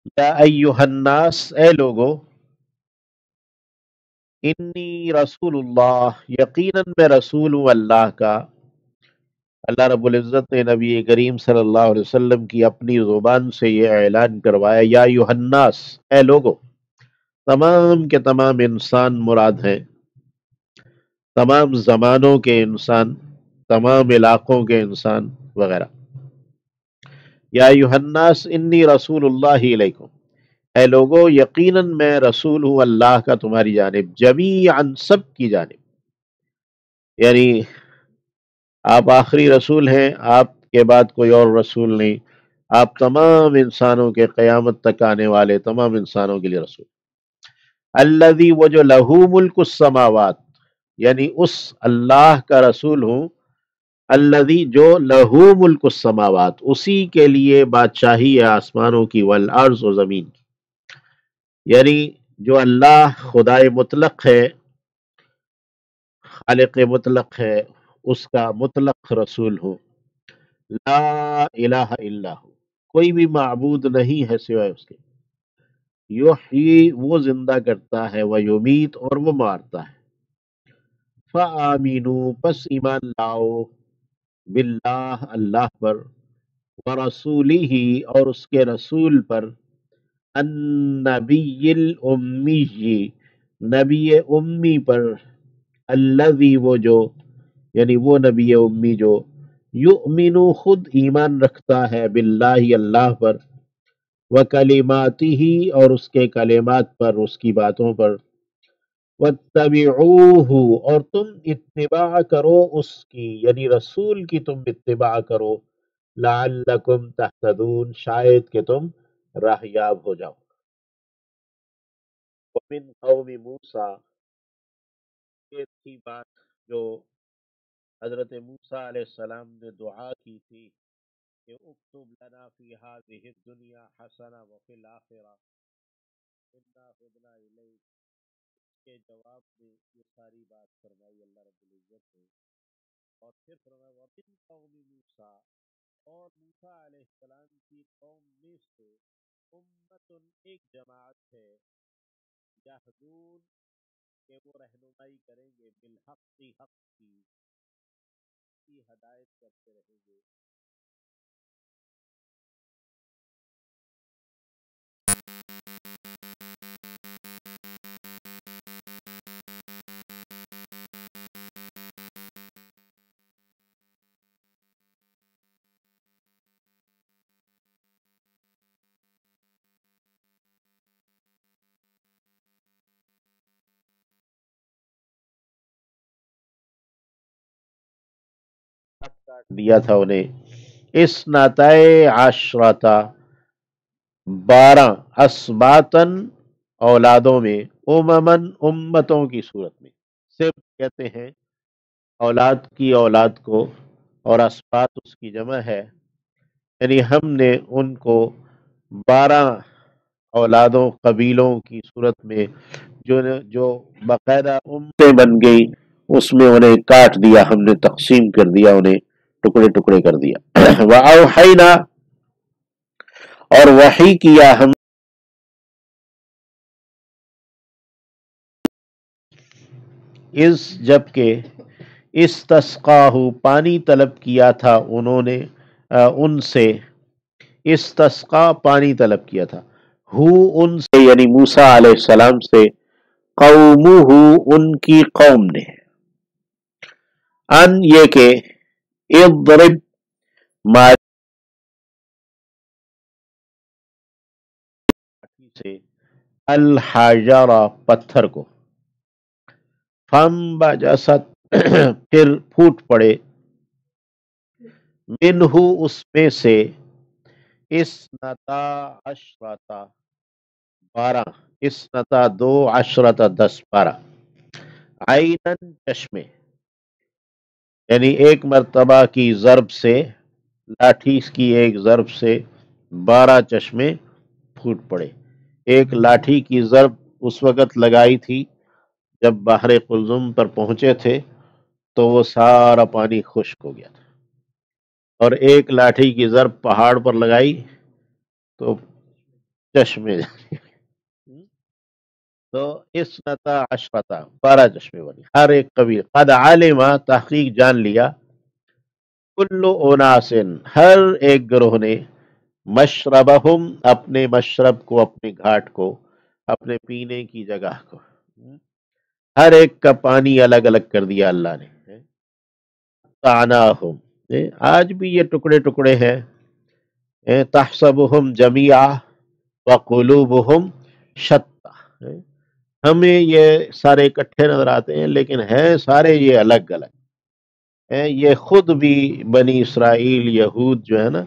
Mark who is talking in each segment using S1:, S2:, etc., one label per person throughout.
S1: یا ایہا الناس، اے لوگو، انی رسول اللہ، یقیناً میں رسول ہوں اللہ کا۔ اللہ رب العزت نے نبی کریم صلی اللہ علیہ وسلم کی اپنی زبان سے یہ اعلان کروایا، یا ایہا الناس، اے لوگو۔ تمام کے تمام انسان مراد ہیں، تمام زمانوں کے انسان، تمام علاقوں کے انسان وغیرہ۔ یا ایہا الناس انی رسول اللہ علیکم، اے لوگو، یقیناً میں رسول ہوں اللہ کا تمہاری جانب، جمیعاً، سب کی جانب، یعنی آپ آخری رسول ہیں، آپ کے بعد کوئی اور رسول نہیں، آپ تمام انسانوں کے قیامت تک آنے والے تمام انسانوں کے لیے رسول۔ الذی، وہ جو لہو ملک السماوات، یعنی اس اللہ کا رسول ہوں، الذی، جو لہو ملک السماوات، اسی کے لیے بادشاہی ہے آسمانوں کی، والارض، و زمین کی، یعنی جو اللہ خدائے مطلق ہے، خالق مطلق ہے، اس کا مطلق رسول ہوں۔ لا الہ الا ہو، کوئی بھی معبود نہیں ہے سوائے اس کے۔ یحیی، وہ زندہ کرتا ہے، و یمیت، اور وہ مارتا ہے۔ فآمینو، پس ایمان لاؤ، باللہ، اللہ پر، ورسولہ، اور اس کے رسول پر، النبی الامی، نبی امی پر، الذی، وہ جو، یعنی وہ نبی امی جو، یؤمنو، خود ایمان رکھتا ہے، باللہ، اللہ پر، وکلماتہ، اور اس کے کلمات پر، اس کی باتوں پر، واتبعوہ، اور تم اتباع کرو اس کی، یعنی رسول کی تم اتباع کرو، لعلکم تہتدون، شاید کہ تم راہیاب ہو جاؤ۔ ومن قوم موسیٰ، یہ تھی بات جو حضرت موسیٰ علیہ السلام نے دعا کی تھی کہ اکتب لنا فی هذه الدنیا حسنہ وفی الآخرہ انا ہدنا الیک، اس کے جواب میں یہ ساری بات فرمائی اللہ رب العزت نے، اور پھر فرمایا وَمِن قَوْمِ موسیٰ، اور موسیٰ علیہ السلام کی قوم میں سے امتن، ایک جماعت ہے، یہدون، کہ وہ رہنمائی کریں گے، بالحق، حق کی ہدایت کرتے رہیں گے۔ کاٹ دیا تھا انہیں، اس ناتائے عشرتا، 12 اسباتن، اولادوں میں، اممن، امتوں کی صورت میں، صرف کہتے ہیں اولاد کی اولاد کو، اور اسبات اس کی جمع ہے، یعنی ہم نے ان کو 12 اولادوں، قبیلوں کی صورت میں، جو باقاعدہ امتیں بن گئی، اس میں انہیں کاٹ دیا، ہم نے تقسیم کر دیا، انہیں ٹکڑے ٹکڑے کر دیا۔ وَأَوْحَيْنَا، اور وحی کیا ہم، اس، جبکہ، استسقاہ، پانی طلب کیا تھا انہوں نے، ان سے، استسقا، پانی طلب کیا تھا، ہو، ان سے، یعنی موسیٰ علیہ السلام سے، قومہ، ان کی قوم نے، ان، یہ کہ، اضرب، ماری سے، الحجر، پتھر کو، فم بجست، پھر پھوٹ پڑے، منہ، اس میں سے، اسنتا عشرتا، 12، اسنتا، 2، عشرتا، 10، 12، عینن، چشمے، یعنی ایک مرتبہ کی ضرب سے، لاٹھی کی ایک ضرب سے 12 چشمے پھوٹ پڑے۔ ایک لاٹھی کی ضرب اس وقت لگائی تھی جب بحر قلزم پر پہنچے تھے تو وہ سارا پانی خشک ہو گیا تھا، اور ایک لاٹھی کی ضرب پہاڑ پر لگائی تو چشمے تو اسنتا عشرتا 12 چشمے بنی، ہر ایک قبیل قد علما تحقیق جان لیا، کل اناسن ہر ایک گروہ نے، مشربہم اپنے مشرب کو، اپنے گھاٹ کو، اپنے پینے کی جگہ کو، ہر ایک کا پانی الگ الگ کر دیا اللہ نے، تعناہم آج بھی یہ ٹکڑے ٹکڑے ہیں، تحسبہم جمیعا وقلوبہم شتیٰ، ہمیں یہ سارے اکٹھے نظر آتے ہیں لیکن ہیں سارے یہ الگ الگ ہیں، یہ خود بھی بنی اسرائیل یہود جو ہے نا،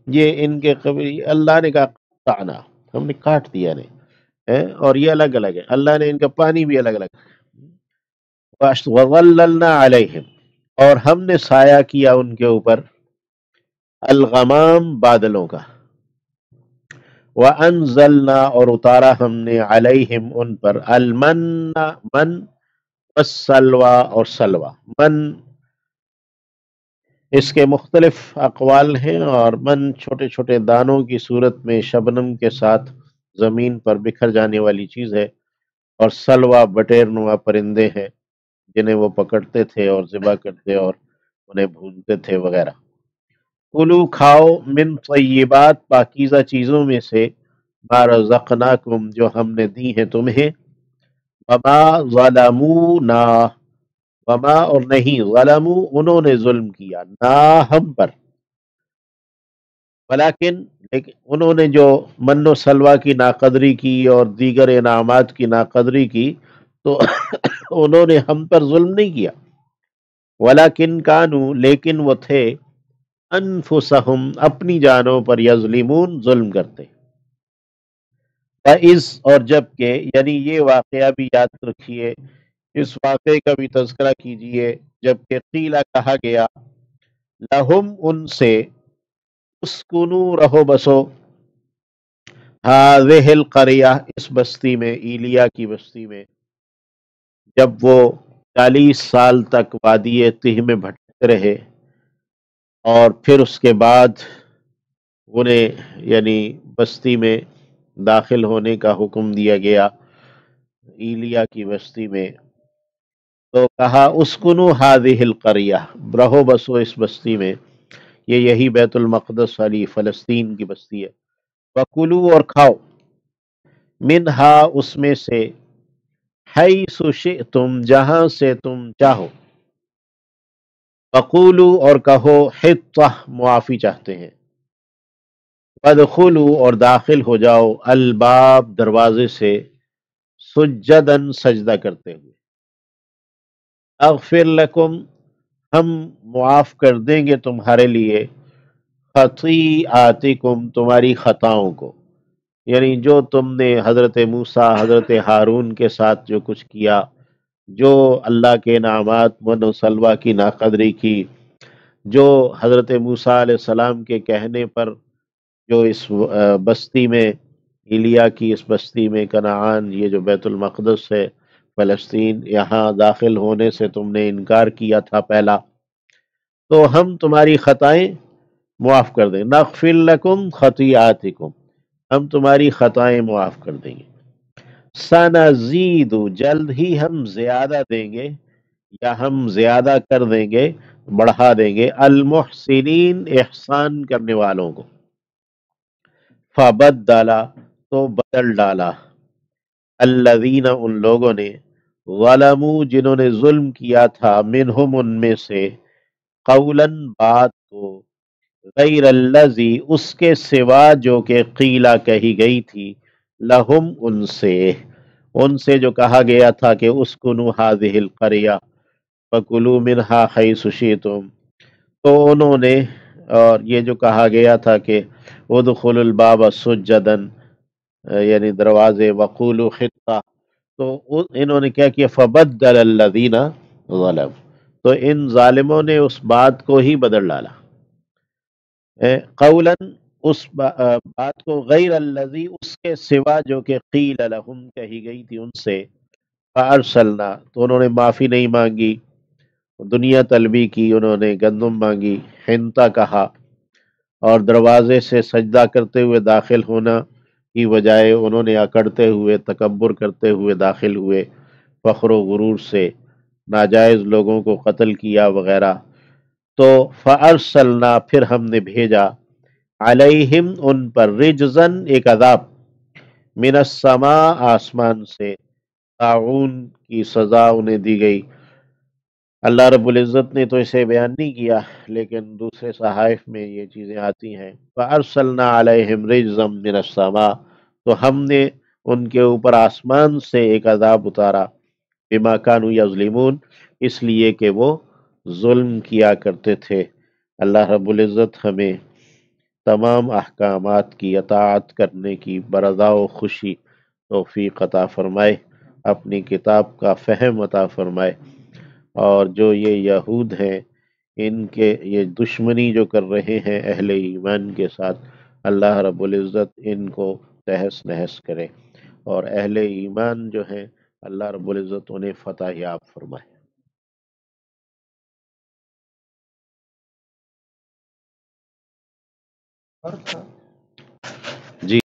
S1: یہ ان کے قبیل اللہ نے کہا تانا، ہم نے کاٹ دیا نہیں، اور یہ الگ الگ ہے، اللہ نے ان کا پانی بھی الگ الگ، وَظَلَّلْنَا عَلَيْهِمْ اور ہم نے سایہ کیا ان کے اوپر، الغمام بادلوں کا، وَأَنزَلْنَا اور اتارا ہم نے علیہم ان پر، المن من، والسلوى اور سلوى، من اس کے مختلف اقوال ہیں، اور من چھوٹے چھوٹے دانوں کی صورت میں شبنم کے ساتھ زمین پر بکھر جانے والی چیز ہے، اور سلوى بٹیر نما پرندے ہیں جنہیں وہ پکڑتے تھے اور ذبح کرتے اور انہیں بھونتے تھے وغیرہ۔ کلو کھاؤ من طیبات پاکیزہ چیزوں میں سے، ما رزقناکم جو ہم نے دی ہیں تمہیں، وما ظلمونا وما اور نہیں، ظلموا انہوں نے ظلم کیا، نہ ہم پر، ولیکن لیکن انہوں نے جو من و سلوہ کی ناقدری کی اور دیگر انعامات کی ناقدری کی تو انہوں نے ہم پر ظلم نہیں کیا، ولیکن کانو لیکن وہ تھے، انفسہم اپنی جانوں پر، یظلمون ظلم کرتے۔ فَإِذْ اور جب کہ، یعنی یہ واقعہ بھی یاد رکھیے، اس واقعے کا بھی تذکرہ کیجئے، جب کہ قیلہ کہا گیا، لہم ان سے، اسکنو رہو بسو، ہذہ القریہ اس بستی میں، ایلیا کی بستی میں، جب وہ 40 سال تک وادی تہ میں بھٹکتے رہے، اور پھر اس کے بعد انہیں یعنی بستی میں داخل ہونے کا حکم دیا گیا، ایلیا کی بستی میں، تو کہا اسکنو ہذہ القریہ رہو بسو اس بستی میں، یہی بیت المقدس والی فلسطین کی بستی ہے، وکلو اور کھاؤ، منہا اس میں سے، حیث شئتم جہاں سے تم چاہو، وقولو اور کہو، حطہ معافی چاہتے ہیں، وادخلوا اور داخل ہو جاؤ، الباب دروازے سے، سجدن سجدہ کرتے ہوئے، اغفر لکم ہم معاف کر دیں گے تمہارے لیے، خطیئاتکم تمہاری خطاؤں کو، یعنی جو تم نے حضرت موسیٰ حضرت ہارون کے ساتھ جو کچھ کیا، جو اللہ کے انعامات من و سلوہ کی ناقدری کی، جو حضرت موسیٰ علیہ السلام کے کہنے پر جو اس بستی میں، ایلیا کی اس بستی میں، کنعان یہ جو بیت المقدس ہے فلسطین، یہاں داخل ہونے سے تم نے انکار کیا تھا پہلا، تو ہم تمہاری خطائیں معاف کر دیں، نغفر لکم خطیئاتکم ہم تمہاری خطائیں معاف کر دیں گے، سنزید جلد ہی ہم زیادہ دیں گے، یا ہم زیادہ کر دیں گے، بڑھا دیں گے، المحسنین احسان کرنے والوں کو، فبدلا تو بدل ڈالا، الذین ان لوگوں نے، ظلموا جنہوں نے ظلم کیا تھا، منہم ان میں سے، قولاً بات کو، غیر الذی اس کے سوا جو کہ قیلہ کہی گئی تھی، لہم ان سے جو کہا گیا تھا کہ اسکنوا ہذہ القریہ فکلوا منہا حیث شئتم، تو انہوں نے، اور یہ جو کہا گیا تھا کہ ادخلوا الباب سجدن یعنی دروازے، وقولوا حطہ، تو انہوں نے کیا کیا، فبدل الذین ظلم تو ان ظالموں نے اس بات کو ہی بدل ڈالا، قولاً اس بات کو، غیر الذی اس کے سوا جو کہ قیل لہم کہی گئی تھی ان سے، فارسلنا تو انہوں نے معافی نہیں مانگی، دنیا طلبی کی، انہوں نے گندم مانگی، حنطہ کہا، اور دروازے سے سجدہ کرتے ہوئے داخل ہونا، کی بجائے انہوں نے اکڑتے ہوئے تکبر کرتے ہوئے داخل ہوئے، فخر و غرور سے ناجائز لوگوں کو قتل کیا وغیرہ۔ تو فَأَرْسَلْنَا پھر ہم نے بھیجا علیہم ان پر رجزن ایک عذاب، من السماء آسمان سے، طاعون کی سزا انہیں دی گئی۔ اللہ رب العزت نے تو اسے بیان نہیں کیا، لیکن دوسرے صحائف میں یہ چیزیں آتی ہیں۔ فَأَرْسَلْنَا عَلَيْهِمْ رِجْزًا مِّنَ السَّمَاءِ، تو ہم نے ان کے اوپر آسمان سے ایک عذاب اتارا، بما كانوا یظلمون، اس لیے کہ وہ ظلم کیا کرتے تھے۔ اللہ رب العزت ہمیں تمام احکامات کی اطاعت کرنے کی برضا و خوشی توفیق عطا فرمائے، اپنی کتاب کا فہم عطا فرمائے، اور جو یہ یہود ہیں ان کے یہ دشمنی جو کر رہے ہیں اہل ایمان کے ساتھ، اللہ رب العزت ان کو تہس نہس کرے، اور اہل ایمان جو ہیں اللہ رب العزت انہیں فتح یاب فرمائے۔ جی